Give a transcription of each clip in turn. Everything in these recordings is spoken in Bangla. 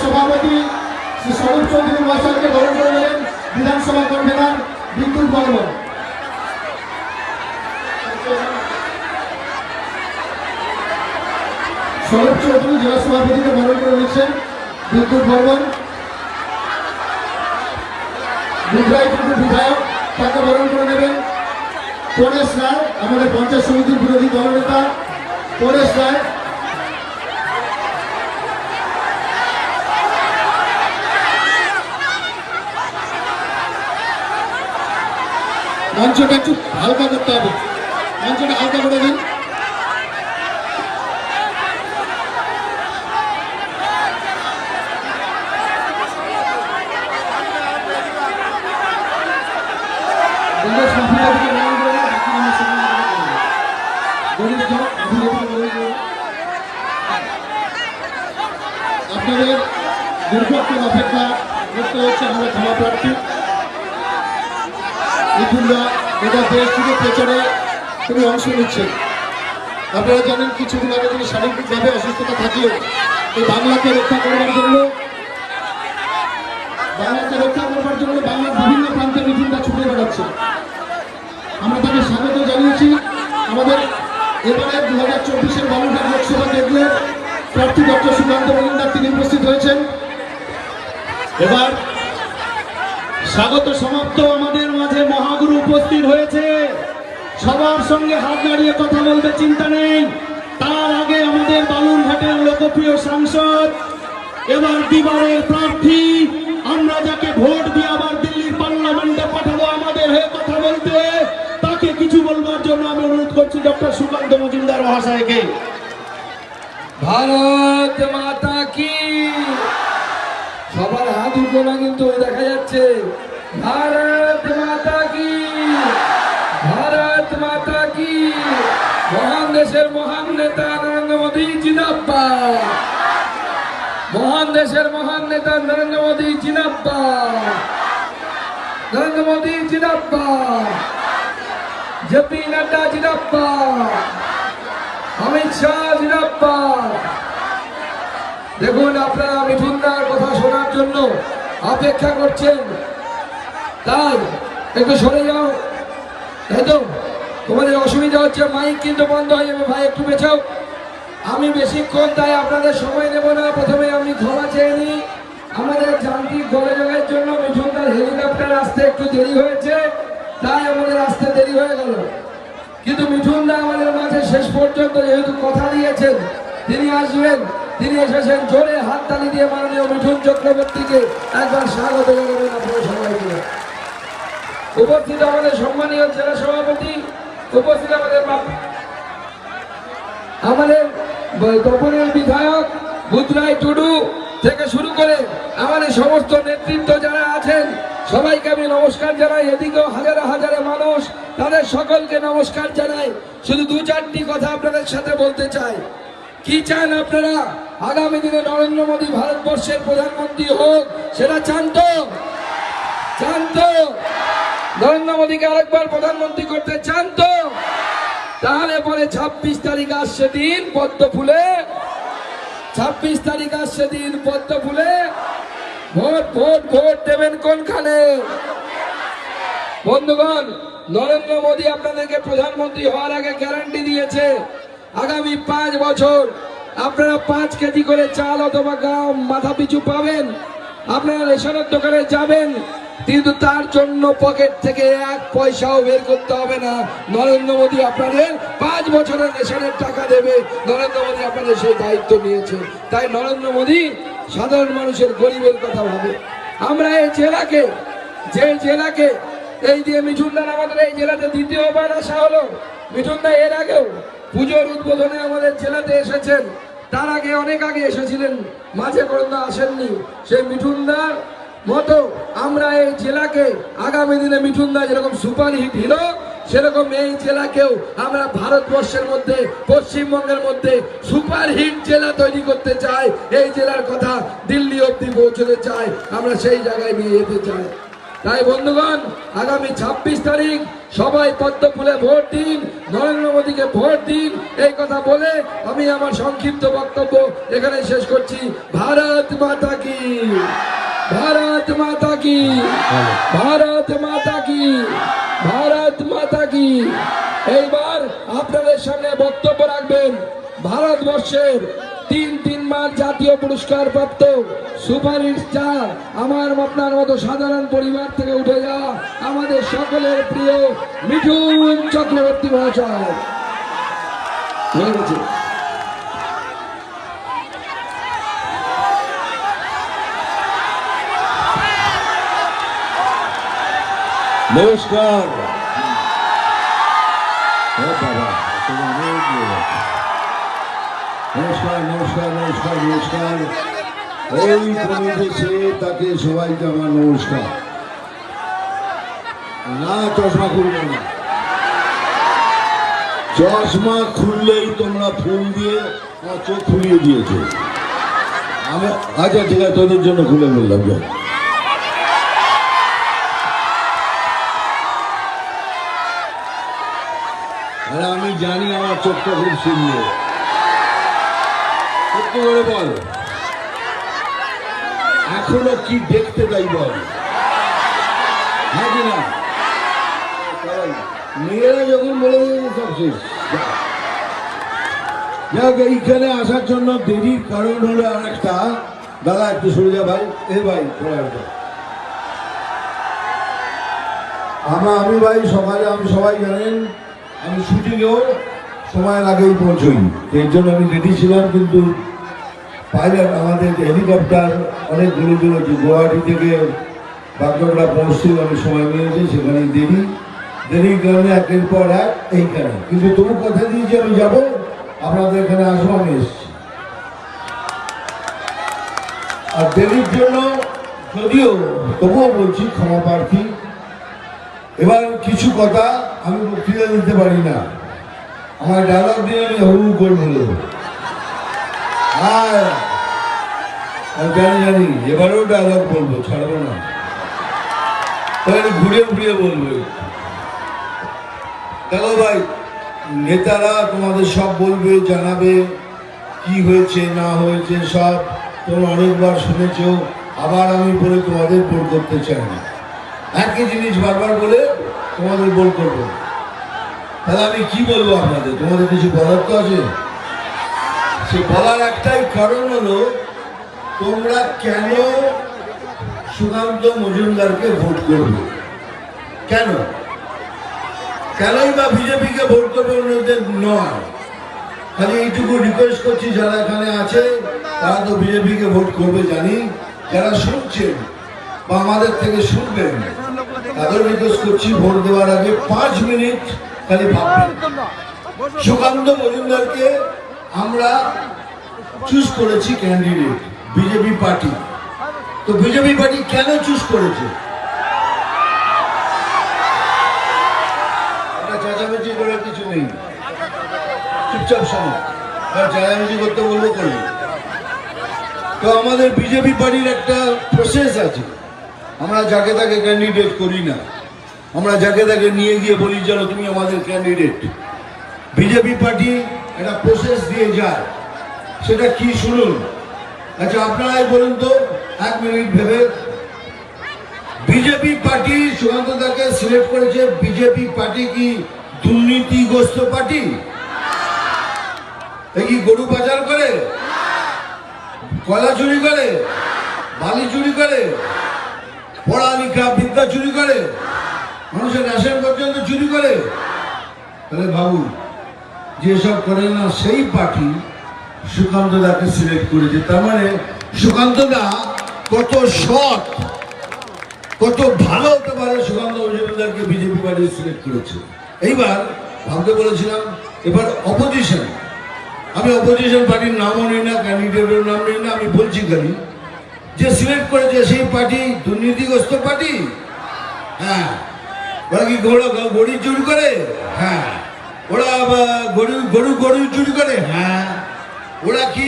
সভাপতি শ্রী স্বরূপ চৌধুরী মহাশয়কে বরণ করে নেবেন বিধানসভা কনভেনার বিদ্যুৎ বর্মন। স্বরূপ চৌধুরী জেলা সভাপতিকে বরণ করে নিচ্ছেন বিদ্যুৎ বর্মন। বুধরাইপুর বিধায়ক তাকে বরণ করে নেবেন পরেশ রায়, আমাদের পঞ্চায়েত সমিতির বিরোধী দলনেতা পরেশ রায়। মঞ্চটা একটু হালকা করতে হবে, মঞ্চটা হালকা করে দিন। আপনাদের দীর্ঘক্ষণ অপেক্ষা করতে হচ্ছে আমাদের ক্ষমা প্রার্থী মিঠুনদা গোটা দেশ থেকে প্রচারে তিনি অংশ নিচ্ছেন। আপনারা জানেন কিছুদিন আগে তিনি শারীরিকভাবে অসুস্থতা থাকলেও এই বাংলাকে রক্ষা করবার জন্য বাংলার বিভিন্ন প্রান্তে মিঠুনদা ছুটে বেড়াচ্ছে। আমরা তাকে স্বাগত জানিয়েছি। আমাদের এবারে 2024-এর বালুরঘাট লোকসভা কেন্দ্রের প্রার্থী ডক্টর সুকান্ত মজুমদার তিনি উপস্থিত হয়েছেন। এবার স্বাগত সমাপ্ত, আমাদের মাঝে মহাগুরু উপস্থিত হয়েছে। সবার সঙ্গে হাত নাড়িয়ে কথা বলতে চিন্তা নেই। তার আগে আমাদের বালুরঘাটের লোকপ্রিয় সাংসদ, এবার দিবারের প্রার্থী, আমরা যাকে ভোট দিয়ে আবার দিল্লির পার্লামেন্টে পাঠাবো আমাদের হয়ে কথা বলতে, তাকে কিছু বলবার জন্য আমি অনুরোধ করছি ডক্টর সুকান্ত মজুমদার মহাশয়কে। ভারত মাতা কি। সবার হাত উঠবে না কিন্তু দেখা যাচ্ছে। ভারত মাতা কি, ভারত মাতা কি। মহান দেশের মহান নেতা নরেন্দ্র মোদী জিন্দাবাদ, মহান দেশের মহান নেতা নরেন্দ্র মোদী জিন্দাবাদ, নরেন্দ্র মোদী জিন্দাবাদ, জেপি নাড্ডা জিন্দাবাদ, অমিত শাহ জিন্দাবাদ। দেখুন আপনারা মিঠুনদার কথা শোনার জন্য অপেক্ষা করছেন, তাই একটু সরে যাও। তাই তো তোমাদের অসুবিধা হচ্ছে, মাইক কিন্তু বন্ধ হয়ে যাবে। ভাই একটু বেছাও, আমি বেশিক্ষণ তাই আপনাদের সময় নেব না। প্রথমে আমি ক্ষমা চেয়ে নিই, আমাদের যান্ত্রিক গোলযোগের জন্য মিঠুনদার হেলিকপ্টার আসতে একটু দেরি হয়েছে, তাই আমাদের আসতে দেরি হয়ে গেল। কিন্তু মিঠুনদা আমাদের মাঝে শেষ পর্যন্ত যেহেতু কথা দিয়েছেন তিনি আসবেন, তিনি এসেছেন। জোরে হাততালি দিয়ে মাননীয় মিঠুন চক্রবর্তীকে একবার স্বাগত জানাবেন আপনাদের সবাইকে। উপস্থিত আমাদের সম্মানীয় জেলা সভাপতি, উপস্থিত আমাদের তপনের বিধায়ক বুধরাই টুডু থেকে শুরু করে আমাদের সমস্ত নেতৃত্ব যারা আছেন সবাইকে আমি নমস্কার জানাই। এদিকেও হাজারে হাজারে মানুষ, তাদের সকলকে নমস্কার জানাই। শুধু দু চারটি কথা আপনাদের সাথে বলতে চাই। কি চান আপনারা? আগামী দিনে নরেন্দ্র মোদী ভারতবর্ষের প্রধানমন্ত্রী হোক, সেটা চান তো? চান তো? নরেন্দ্র মোদীকে আরেকবার প্রধানমন্ত্রী করতে চান তো? তাহলে পরে 26 তারিখ আসছে দিন পদ্ম ফুলে, 26 তারিখ আসছে দিন পদ্ম ফুলে ভোট ভোট ভোট দেবেন কোনখানে? বন্ধুগণ, নরেন্দ্র মোদী আপনাদেরকে প্রধানমন্ত্রী হওয়ার আগে গ্যারান্টি দিয়েছে আগামী 5 বছর আপনারা 5 কেজি করে চাল অথবা গম মাথা পিছু পাবেন। আপনারা রেশনের দোকানে যাবেন, কিন্তু তার জন্য পকেট থেকে 1 পয়সাও বের করতে হবে না। নরেন্দ্র মোদী আপনাদের 5 বছরের রেশনের টাকা দেবে। নরেন্দ্র মোদী আপনাদের সেই দায়িত্ব নিয়েছে। তাই নরেন্দ্র মোদী সাধারণ মানুষের, গরিবের কথা ভাবে। আমরা এই জেলাকে, যে জেলাকে এই যে মিঠুনদার আমাদের এই জেলাতে দ্বিতীয়বার আসা হলো। মিঠুনদা এর আগেও পুজোর উদ্বোধনে আমাদের জেলাতে এসেছেন, তার আগে অনেক আগে এসেছিলেন, মাঝে কোনোদিন আসেননি। সেই মিঠুনদার মতো আমরা এই জেলাকে আগামী দিনে মিঠুনদা যেরকম সুপারহিট হিরো, সেরকম এই জেলাকেও আমরা ভারতবর্ষের মধ্যে, পশ্চিমবঙ্গের মধ্যে সুপারহিট জেলা তৈরি করতে চাই। এই জেলার কথা দিল্লি অবধি পৌঁছতে চাই, আমরা সেই জায়গায় নিয়ে যেতে চাই। তাই বন্ধুগণ, আগামী 26 তারিখ সবাই পদ্ম ফুলে ভোট দিন, নরেন্দ্র মোদীকে ভোট দিন। এই কথা বলে আমি আমার সংক্ষিপ্ত বক্তব্য এখানে শেষ করছি। ভারত মাতা কি, ভারত মাতা কি, ভারত মাতা কি, ভারত মাতা কি। এইবার আপনাদের সামনে বক্তব্য রাখবেন ভারতবর্ষের 3বার জাতীয় পুরস্কার প্রাপ্ত সুপারহিট স্টার, আমার আপনার মতো সাধারণ পরিবার থেকে উঠে যাওয়া আমাদের সকলের প্রিয় মিঠুন চক্রবর্তী মহাশয়। হয়ে গেছে। নমস্কার। নমস্কার নমস্কার নমস্কার নমস্কার। এই কমিটেছে তাকে সবাইকে আমার নমস্কার। না চশমা খুলবে না, চশমা খুললেই তোমরা ফুল দিয়ে আমার চোখ খুলিয়ে দিয়েছো। আমি আচ্ছা ঠিক আছে, তোদের জন্য খুলে বললাম। আর আমি জানি আমার চোখটা খুব সুন্দর। সত্য করে বল, এখনো কি দেখতে তাই বল, হ্যাঁ কি না? মেয়েরা যখন বলে সব শেষ। যাক, এইখানে আসার জন্য দেরির কারণ হলো আর একটা। দাদা একটু সরে যা ভাই। ভাই আমি ভাই সকালে, আমি সবাই জানেন আমি শুটিংয়েও সময়ের আগেই পৌঁছই, এর জন্য আমি রেডি ছিলাম। কিন্তু পাইলট আমাদের হেলিকপ্টার অনেক দূরে দূরে, গুয়াহাটি থেকে বাগডোগরা পৌঁছতে অনেক সময় নিয়েছে, সেখানে দেরির কারণে একের পর এক এইখানে। কিন্তু তবু কথা দিয়েছি আমি যাবো, আপনাদের এখানে আসবো, আমি এসছি। আর দেরির জন্য যদিও তবুও বলছি ক্ষমা প্রার্থী। এবার কিছু কথা আমি বক্তৃতা দিতে পারি না, আমার ডায়লগ দিয়ে আমি হু করে বলবো। জানি এবারেও ডায়লগ বলবো, ছাড়বো না, ঘুরে ঘুরিয়ে বলবো। দেখো ভাই, নেতারা তোমাদের সব বলবে, জানাবে কি হয়েছে না হয়েছে সব তোমরা অনেকবার শুনেছ। আবার আমি বলে তোমাদের বোর করতে চাই না, একই জিনিস বারবার বলে তোমাদের বোর করবো। তাহলে আমি কি বলবো আপনাদের? তোমাদের কিছু বলার তো আছে। সে বলার একটাই কারণ হলো, তোমরা কেন সুকান্ত মজুমদারকে ভোট করবে? কেনই বা বিজেপিকে ভোট করবে অন্যদের নয়। খালি এইটুকু রিকোয়েস্ট করছি, যারা এখানে আছে তারা তো বিজেপিকে ভোট করবে জানি, যারা শুনছেন বা আমাদের থেকে শুনবেন তাদের রিকোয়েস্ট করছি, ভোট দেওয়ার আগে 5 মিনিট খালি ভাববেন। সুকান্ত মজুমদারকে আমরা চুজ করেছি ক্যান্ডিডেট, বিজেপি পার্টি। তো বিজেপি পার্টি কেন চুজ করেছে? চেঁচামেচি করে কিছু নেই, চুপচাপ শোনো, চেঁচামেচি করতে বলবো করবো। তো আমাদের বিজেপি পার্টির একটা প্রসেস আছে, আমরা যাকে তাকে ক্যান্ডিডেট করি না, আমরা যাকে তাকে নিয়ে গিয়ে বলি চলো তুমি আমাদের ক্যান্ডিডেট। বিজেপি পার্টি একটা প্রসেস দিয়ে যায়, সেটা কি শুনুন। আচ্ছা আপনারাই বলুন তো, 1 মিনিট ভেবে। বিজেপি পার্টি সুকান্তদাকে সিলেক্ট করেছে, বিজেপি পার্টি কি দুর্নীতিগ্রস্ত পার্টি? এ কি গরু পাচার করে, কয়লা চুরি করে, বালি চুরি করে? পড়ালেখা বিদ্যা চুরি করে, মানুষের রেশন পর্যন্ত চুরি করে। তাহলে ভাবুন, যেসব করে না সেই পার্টি সুকান্ত দাকে সিলেক্ট করেছে। তার মানে সুকান্ত দা কত সৎ, কত ভালো হতে পারে, সুকান্ত মজুমদারকে বিজেপি পার্টি সিলেক্ট করেছে। এইবার ভাবতে বলেছিলাম এবার অপোজিশন, আমি অপোজিশন পার্টির নামও নিই না, ক্যান্ডিডেটের নাম নিই না, আমি বলছি খালি যে সিলেক্ট করেছে সেই পার্টি দুর্নীতিগ্রস্ত পার্টি। হ্যাঁ, ওরা কি গরু চুরি করে? হ্যাঁ। ওরা গরু চুরি করে? হ্যাঁ। ওরা কি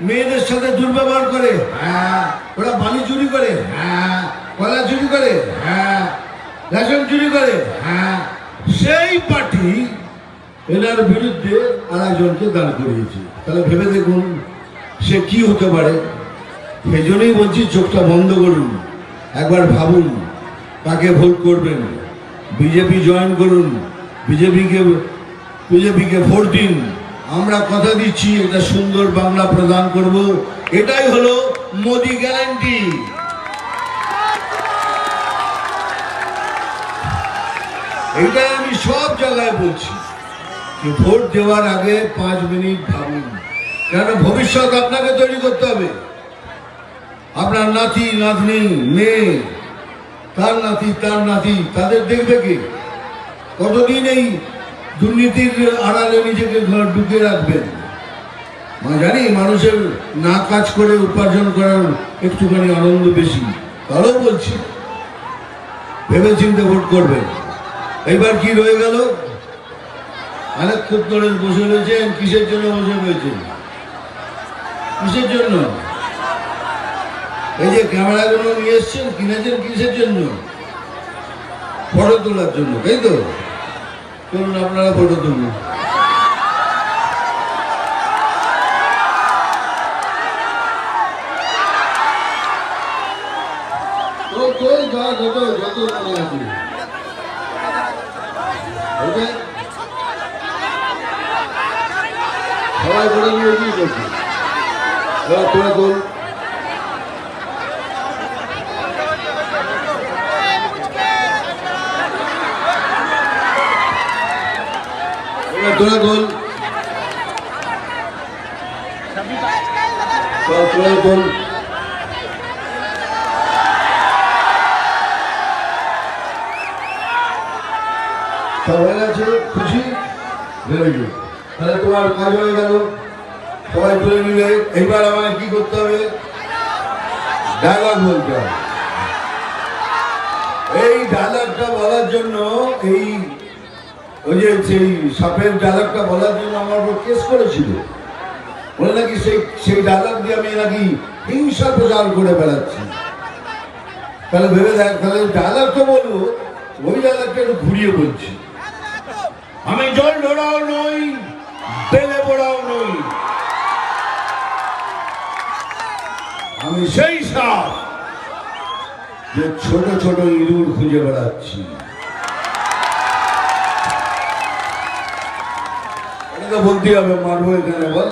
মেয়েদের সাথে দুর্ব্যবহার করে? হ্যাঁ। ওরা বালি চুরি করে? হ্যাঁ। কয়লা চুরি করে? হ্যাঁ। রেশন চুরি করে? হ্যাঁ। সেই পার্টি এনার বিরুদ্ধে আরেকজনকে দাঁড় করিয়েছে। তাহলে ভেবে দেখুন সে কি হতে পারে। সেই জন্যই বলছি চোখটা বন্ধ করুন, একবার ভাবুন কাকে ভোট করবেন। বিজেপি জয়েন করুন, বিজেপিকে ভোট দিন। আমরা কথা দিচ্ছি একটা সুন্দর বাংলা প্রদান করব, এটাই হলো মোদি গ্যারান্টি। এইটাই আমি সব জায়গায় বলছি যে ভোট দেওয়ার আগে 5 মিনিট ভাবুন, কেন ভবিষ্যৎ আপনাকে তৈরি করতে হবে। আপনার নাতি নাতনি, মেয়ে, তার নাতি তাদের দেখবে কি? কতদিন এই দুর্নীতির আড়ালে নিজেকে ঘর ঢুকে রাখবেন? জানি মানুষের না কাজ করে উপার্জন করার একটুখানি আনন্দ বেশি, তারও বলছি ভেবে চিন্তে ভোট করবেন। এইবার কি রয়ে গেল? অনেক খুব ধরে বসে রয়েছেন। কিসের জন্য বসে রয়েছেন? কিসের জন্য? এই যে ক্যামেরাগুলো নিয়ে এসছেন, কিনেছেন কিসের জন্য? ফটো তোলার জন্য, তাই তো? চলুন আপনারা ফটো তুলুন। যত মনে আছে সবাই ফটো নিয়ে কি করছি? তোরা তোল। তোরা তোল, তোরা তোল। সব হয়ে গেছে, খুশি? Very good. তাহলে তোমার কাজ হয়ে গেল, সবাই তুলে নিলে। এইবার আমায় কি করতে হবে? ডায়লগ বলতে হবে। এই ডায়লগটা বলার জন্য, ওই যে সেই সাপের ডায়লগটা বলার জন্য আমার উপর কেস করেছিল, বলে নাকি সেই ডায়লগ দিয়ে আমি নাকি হিংসা প্রচার করে বেড়াচ্ছি। তাহলে ভেবে দেখ, তাহলে ডায়লগটা বলবো, ওই ডায়লগটা একটু ঘুরিয়ে বলছি। আমি জল ঢোড়াও নই, বেলে পোড়াও নই, আমি সেই সাপ যে ছোট ছোট ইঁদুর খুঁজে বেড়াচ্ছি। এটা বলতে হবে, মারবো এখানে বল।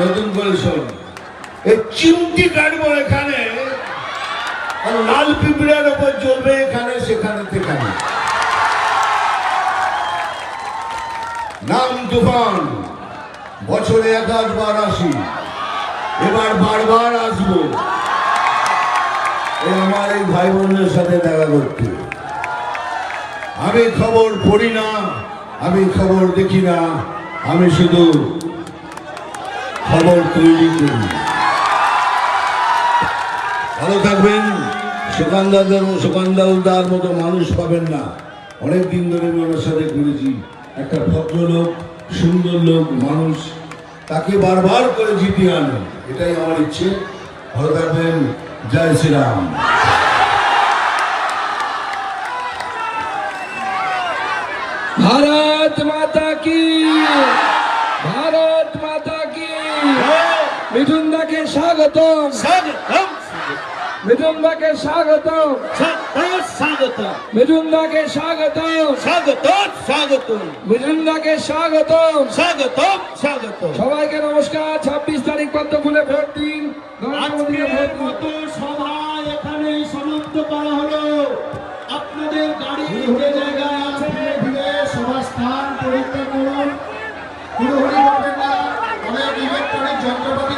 নতুন করে শোন, এই চিমটি কাটবো এখানে, আর লাল পিঁপড়ের ওপর জ্বলবে এখানে সেখানে সেখানে। নাম তুফান, বছরে 1 বার আসি, এবার বারবার আসবো আমার এই ভাই বোনদের সাথে দেখা করতে। আমি খবর পড়ি না, আমি খবর দেখি না, আমি শুধু খবর তৈরি করি। ভালো থাকবেন। সুকান্দার মতো মানুষ পাবেন না। অনেক দিন ধরে আমি ওনার সাথে ঘুরেছি। একটা ভদ্রলোক, সুন্দর লোক, মানুষ, তাকে বারবার করে জিতিয়ে আনো, এটাই আমার ইচ্ছে। ভালো থাকবেন। জয় শ্রীরাম। भारत माता की, भारत माता की। मिथुन दा के स्वागतम, स्वागतम, मिथुन दा के स्वागतम, स्वागतम, मिथुन दा के स्वागतम, स्वागतम, स्वागतम, मिथुन दा के स्वागतम, स्वागतम, स्वागतम। সবাইকে নমস্কার। 26 তারিখ পদ্ম ফুলে ভোট দিন, নরেন্দ্র মোদীকে ভোট দিন। সভায় করা হলো। আপনাদের গাড়ি যে জায়গায় আছে ধীরে ধীরে সবার স্থান পরিত্যাগ করুন। হুড়োহুড়ি করবেন না। অনেক ইলেকট্রনিক যন্ত্রপাতি